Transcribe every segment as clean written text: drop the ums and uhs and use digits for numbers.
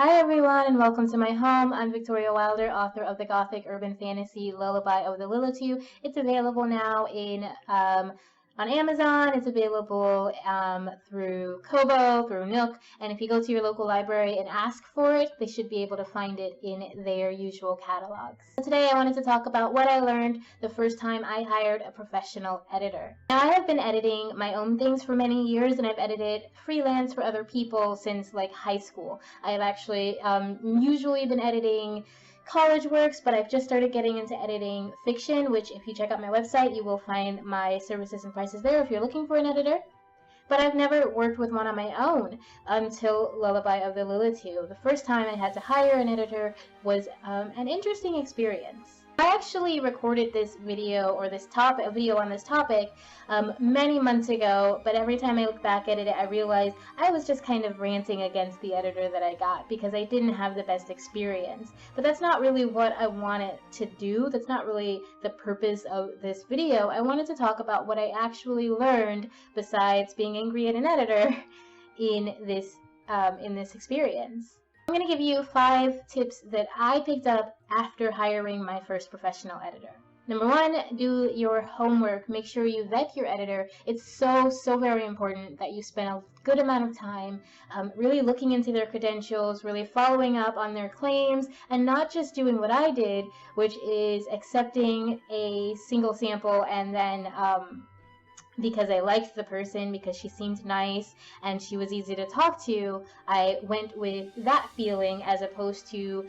Hi everyone and welcome to my home. I'm Victoria Wilder, author of the Gothic Urban Fantasy Lullaby of the Lilitu. It's available now on Amazon. It's available through Kobo, through Nook, and if you go to your local library and ask for it, they should be able to find it in their usual catalogs. Today I wanted to talk about what I learned the first time I hired a professional editor. Now, I have been editing my own things for many years, and I've edited freelance for other people since like high school. I've actually usually been editing college works, but I've just started getting into editing fiction, which if you check out my website, you will find my services and prices there if you're looking for an editor. But I've never worked with one on my own until Lullaby of the Lilitu. The first time I had to hire an editor was an interesting experience. I actually recorded this video or a video on this topic many months ago, but every time I look back at it, I realized I was just kind of ranting against the editor that I got because I didn't have the best experience. But that's not really what I wanted to do. That's not really the purpose of this video. I wanted to talk about what I actually learned besides being angry at an editor in this experience. I'm going to give you 5 tips that I picked up after hiring my first professional editor. Number 1, do your homework. Make sure you vet your editor. It's so very important that you spend a good amount of time really looking into their credentials, really following up on their claims, and not just doing what I did, which is accepting a single sample and then because I liked the person, because she seemed nice and she was easy to talk to, I went with that feeling as opposed to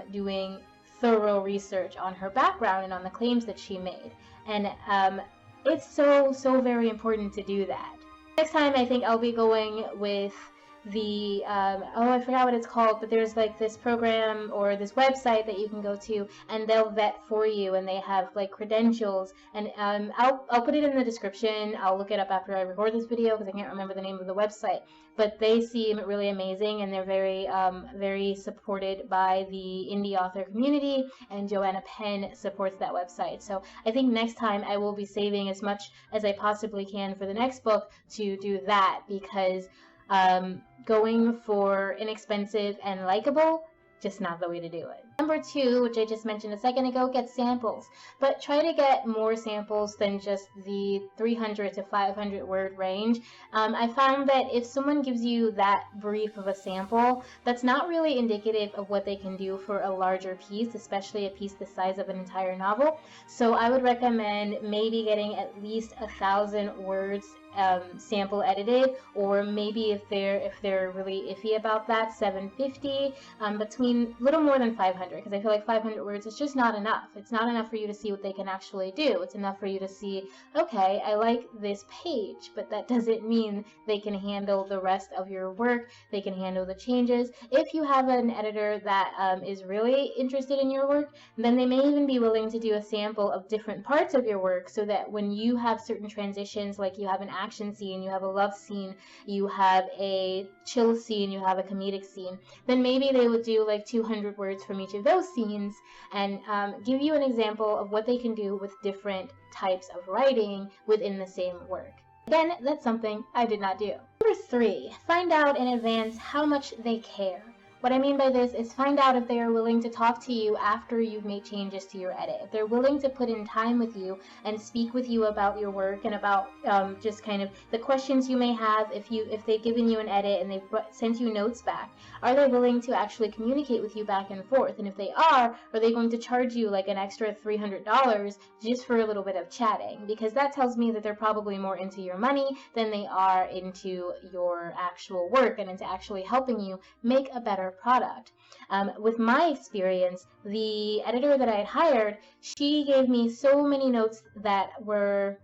doing thorough research on her background and on the claims that she made. And it's so very important to do that. Next time I think I'll be going with the I forgot what it's called, but there's like this program or this website that you can go to and they'll vet for you, and they have like credentials, and I'll put it in the description. I'll look it up after I record this video because I can't remember the name of the website, but they seem really amazing, and they're very supported by the indie author community, and Joanna Penn supports that website. So I think next time I will be saving as much as I possibly can for the next book to do that, because going for inexpensive and likable, just not the way to do it. Number 2, which I just mentioned a second ago, get samples. But try to get more samples than just the 300 to 500 word range. I found that if someone gives you that brief of a sample, that's not really indicative of what they can do for a larger piece, especially a piece the size of an entire novel. So I would recommend maybe getting at least 1,000 words sample edited, or maybe if they're really iffy about that, 750, between a little more than 500, because I feel like 500 words is just not enough. It's not enough for you to see what they can actually do. It's enough for you to see, okay, I like this page, but that doesn't mean they can handle the rest of your work. They can handle the changes. If you have an editor that is really interested in your work, then they may even be willing to do a sample of different parts of your work, so that when you have certain transitions, like you have an action scene, you have a love scene, you have a chill scene, you have a comedic scene, then maybe they would do like 200 words from each of those scenes and give you an example of what they can do with different types of writing within the same work. Again, that's something I did not do. Number 3, find out in advance how much they care. What I mean by this is find out if they are willing to talk to you after you've made changes to your edit. If they're willing to put in time with you and speak with you about your work and about just kind of the questions you may have if they've given you an edit and they've sent you notes back. Are they willing to actually communicate with you back and forth? And if they are they going to charge you like an extra $300 just for a little bit of chatting? Because that tells me that they're probably more into your money than they are into your actual work and into actually helping you make a better product. With my experience, the editor that I had hired, she gave me so many notes that were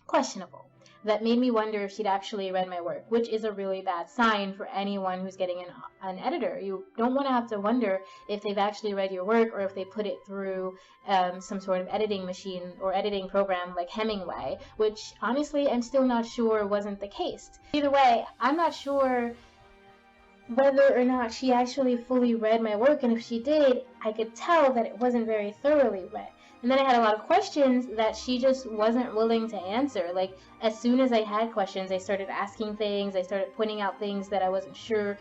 questionable, that made me wonder if she'd actually read my work, which is a really bad sign for anyone who's getting an editor. You don't want to have to wonder if they've actually read your work or if they put it through some sort of editing machine or editing program like Hemingway, which honestly I'm still not sure wasn't the case. Either way, I'm not sure whether or not she actually fully read my work, and if she did, I could tell that it wasn't very thoroughly read. And then I had a lot of questions that she just wasn't willing to answer. Like, as soon as I had questions, I started asking things, I started pointing out things that I wasn't sure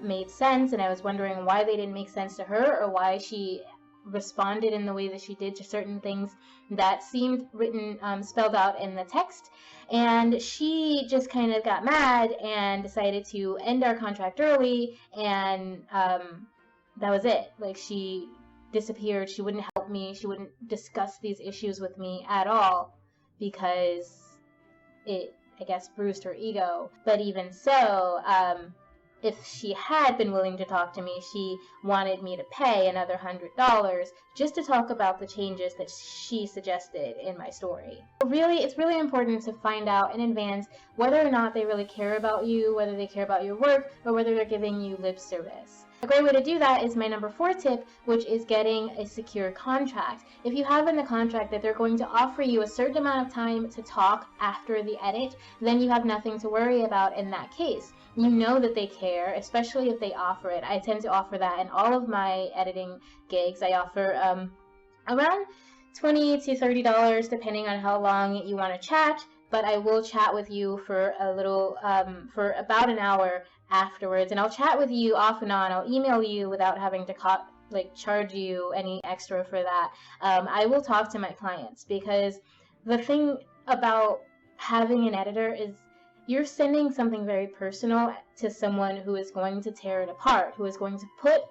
made sense, and I was wondering why they didn't make sense to her, or why she responded in the way that she did to certain things that seemed written, spelled out in the text. And she just kind of got mad and decided to end our contract early, and that was it. Like, she disappeared. She wouldn't help me. She wouldn't discuss these issues with me at all because it, I guess, bruised her ego. But even so, if she had been willing to talk to me, she wanted me to pay another $100 just to talk about the changes that she suggested in my story. Really, it's really important to find out in advance whether or not they really care about you, whether they care about your work, or whether they're giving you lip service. A great way to do that is my number 4 tip, which is getting a secure contract. If you have in the contract that they're going to offer you a certain amount of time to talk after the edit, then you have nothing to worry about in that case. You know that they care, especially if they offer it. I tend to offer that in all of my editing gigs. I offer around $20 to $30 depending on how long you want to chat, but I will chat with you for a little, for about an hour afterwards, and I'll chat with you off and on. I'll email you without having to charge you any extra for that. I will talk to my clients, because the thing about having an editor is you're sending something very personal to someone who is going to tear it apart, who is going to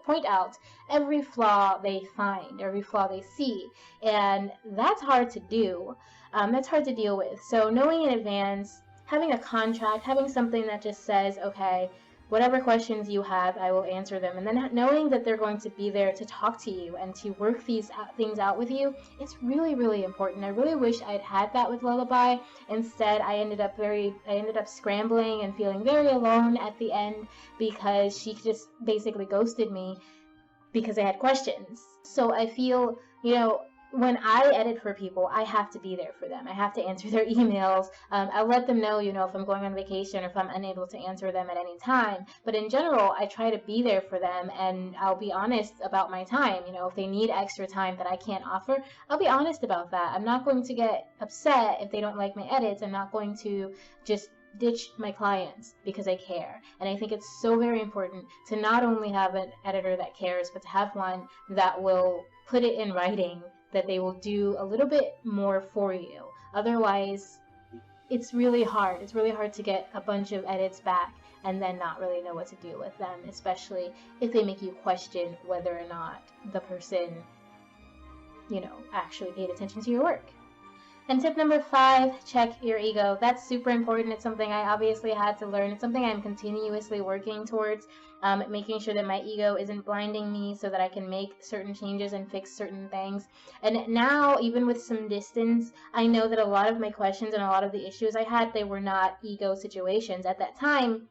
point out every flaw they find, every flaw they see, and that's hard to do. That's hard to deal with. So knowing in advance, having a contract, having something that just says, okay, whatever questions you have, I will answer them. And then knowing that they're going to be there to talk to you and to work these things out with you, it's really, really important. I really wish I'd had that with Lullaby. Instead, I ended up scrambling and feeling very alone at the end, because she just basically ghosted me because I had questions. So I feel, when I edit for people, I have to be there for them. I have to answer their emails. I'll let them know, if I'm going on vacation or if I'm unable to answer them at any time. But in general, I try to be there for them, and I'll be honest about my time. If they need extra time that I can't offer, I'll be honest about that. I'm not going to get upset if they don't like my edits. I'm not going to just ditch my clients because I care. And I think it's so very important to not only have an editor that cares, but to have one that will put it in writing that they will do a little bit more for you. Otherwise, it's really hard. It's really hard to get a bunch of edits back and then not really know what to do with them, especially if they make you question whether or not the person, actually paid attention to your work. And tip number 5, check your ego. That's super important. It's something I obviously had to learn. It's something I'm continuously working towards, making sure that my ego isn't blinding me so that I can make certain changes and fix certain things. And now, even with some distance, I know that a lot of my questions and a lot of the issues I had, they were not ego situations. At that time,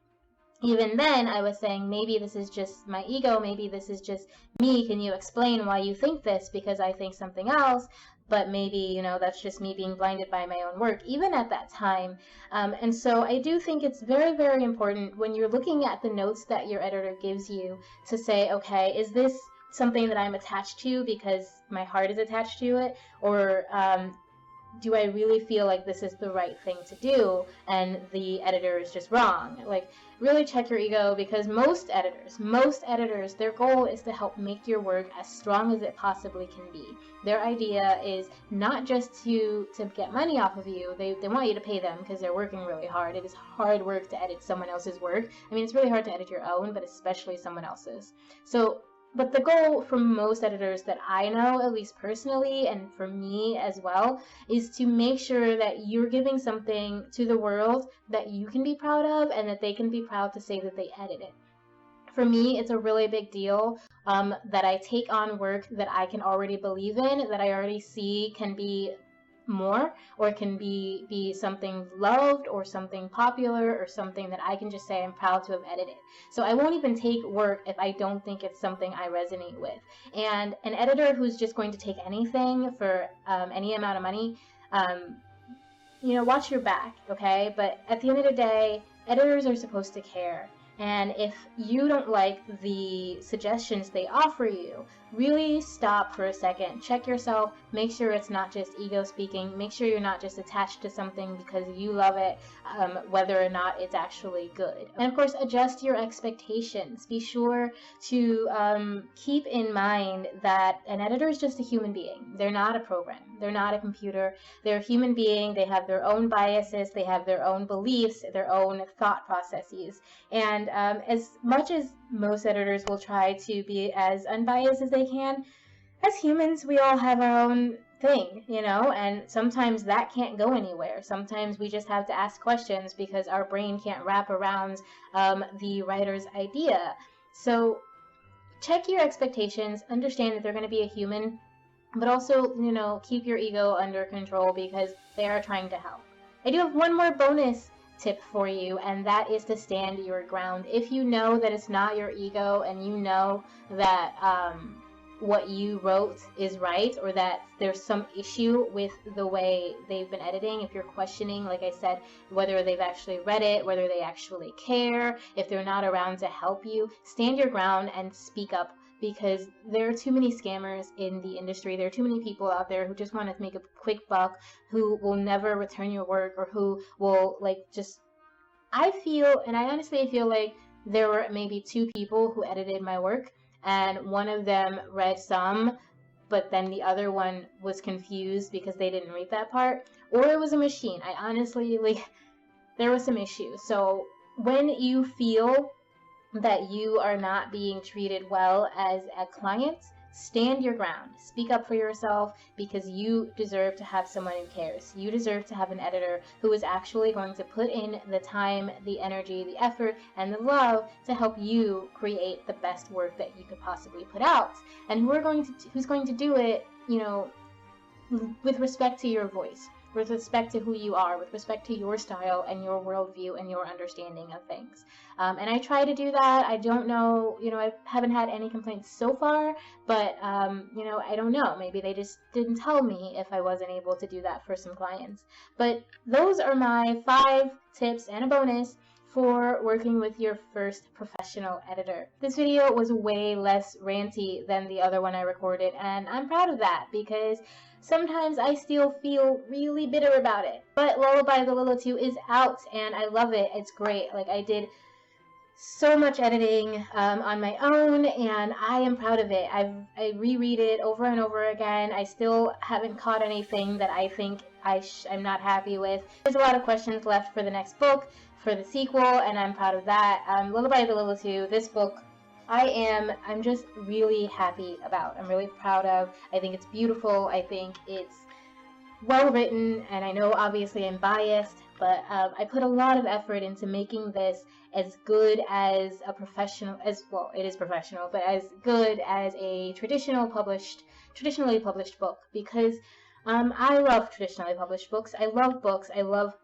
even then, I was saying, maybe this is just my ego, maybe this is just me. Can you explain why you think this? Because I think something else. But maybe, that's just me being blinded by my own work, even at that time. And so I do think it's very, very important when you're looking at the notes that your editor gives you to say, okay, is this something that I'm attached to because my heart is attached to it? Or do I really feel like this is the right thing to do and the editor is just wrong? Like, really check your ego, because most editors, their goal is to help make your work as strong as it possibly can be. Their idea is not just to get money off of you. They want you to pay them because they're working really hard. It is hard work to edit someone else's work. I mean, it's really hard to edit your own, but especially someone else's. But the goal for most editors that I know, at least personally, and for me as well, is to make sure that you're giving something to the world that you can be proud of and that they can be proud to say that they edited it. For me, it's a really big deal that I take on work that I can already believe in, that I already see can be more, or can be something loved or something popular or something that I can just say I'm proud to have edited. So I won't even take work if I don't think it's something I resonate with. And an editor who's just going to take anything for any amount of money, watch your back, okay? But at the end of the day, editors are supposed to care. And if you don't like the suggestions they offer you, really stop for a second, check yourself, make sure it's not just ego speaking, make sure you're not just attached to something because you love it, whether or not it's actually good. And of course, adjust your expectations. Be sure to keep in mind that an editor is just a human being. They're not a program. They're not a computer. They're a human being. They have their own biases. They have their own beliefs, their own thought processes. And as much as most editors will try to be as unbiased as they can, as humans, we all have our own thing, you know, and sometimes that can't go anywhere. Sometimes we just have to ask questions because our brain can't wrap around the writer's idea. So check your expectations, understand that they're going to be a human, but also, you know, keep your ego under control because they are trying to help. I do have one more bonus tip for you, and that is to stand your ground. If you know that it's not your ego and you know that what you wrote is right, or that there's some issue with the way they've been editing, if you're questioning, like I said, whether they've actually read it, whether they actually care, if they're not around to help you, stand your ground and speak up, because there are too many scammers in the industry. There are too many people out there who just want to make a quick buck, who will never return your work, or who will I feel, and I honestly feel like there were maybe 2 people who edited my work, and one of them read some, but then the other one was confused because they didn't read that part, or it was a machine. I honestly, there was some issues. So when you feel that you are not being treated well as a client, stand your ground. Speak up for yourself, because you deserve to have someone who cares. You deserve to have an editor who is actually going to put in the time, the energy, the effort, and the love to help you create the best work that you could possibly put out. And who's going to do it, you know, with respect to your voice, with respect to who you are, with respect to your style and your worldview and your understanding of things. And I try to do that. I don't know, you know, I haven't had any complaints so far, but, you know, I don't know. Maybe they just didn't tell me if I wasn't able to do that for some clients. But those are my 5 tips and a bonus for working with your first professional editor. This video was way less ranty than the other one I recorded, and I'm proud of that because sometimes I still feel really bitter about it. But Lullaby of the Lilith is out, and I love it. It's great. Like, I did so much editing on my own, and I am proud of it. I reread it over and over again. I still haven't caught anything that I think I'm not happy with. There's a lot of questions left for the next book, for the sequel, and I'm proud of that. Lullaby of the Lilith, this book, I'm just really happy about. I'm really proud of. I think it's beautiful. I think it's well written, and I know obviously I'm biased, but I put a lot of effort into making this as good as a professional, well, it is professional, but as good as a traditionally published book, because I love traditionally published books. I love books. I love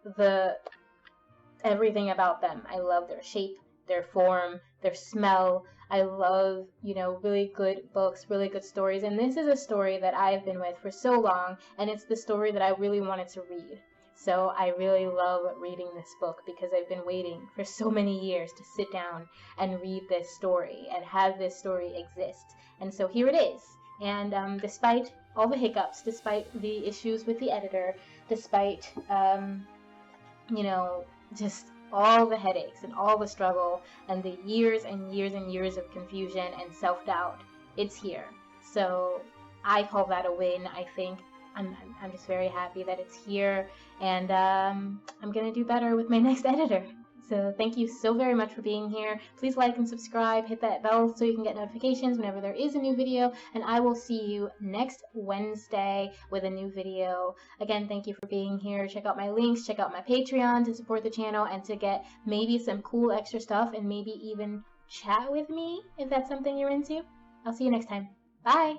everything about them. I love their shape, their form, their smell. I love, you know, really good books, really good stories, and this is a story that I've been with for so long, and it's the story that I really wanted to read. So I really love reading this book because I've been waiting for so many years to sit down and read this story and have this story exist. And so here it is. And despite all the hiccups, despite the issues with the editor, despite, you know, just all the headaches and all the struggle and the years and years and years of confusion and self-doubt, it's here. So I call that a win. I think I'm just very happy that it's here, and I'm gonna do better with my next editor. So thank you so very much for being here. Please like and subscribe, hit that bell so you can get notifications whenever there is a new video, and I will see you next Wednesday with a new video. Again, thank you for being here. Check out my links, check out my Patreon to support the channel and to get maybe some cool extra stuff and maybe even chat with me if that's something you're into. I'll see you next time. Bye!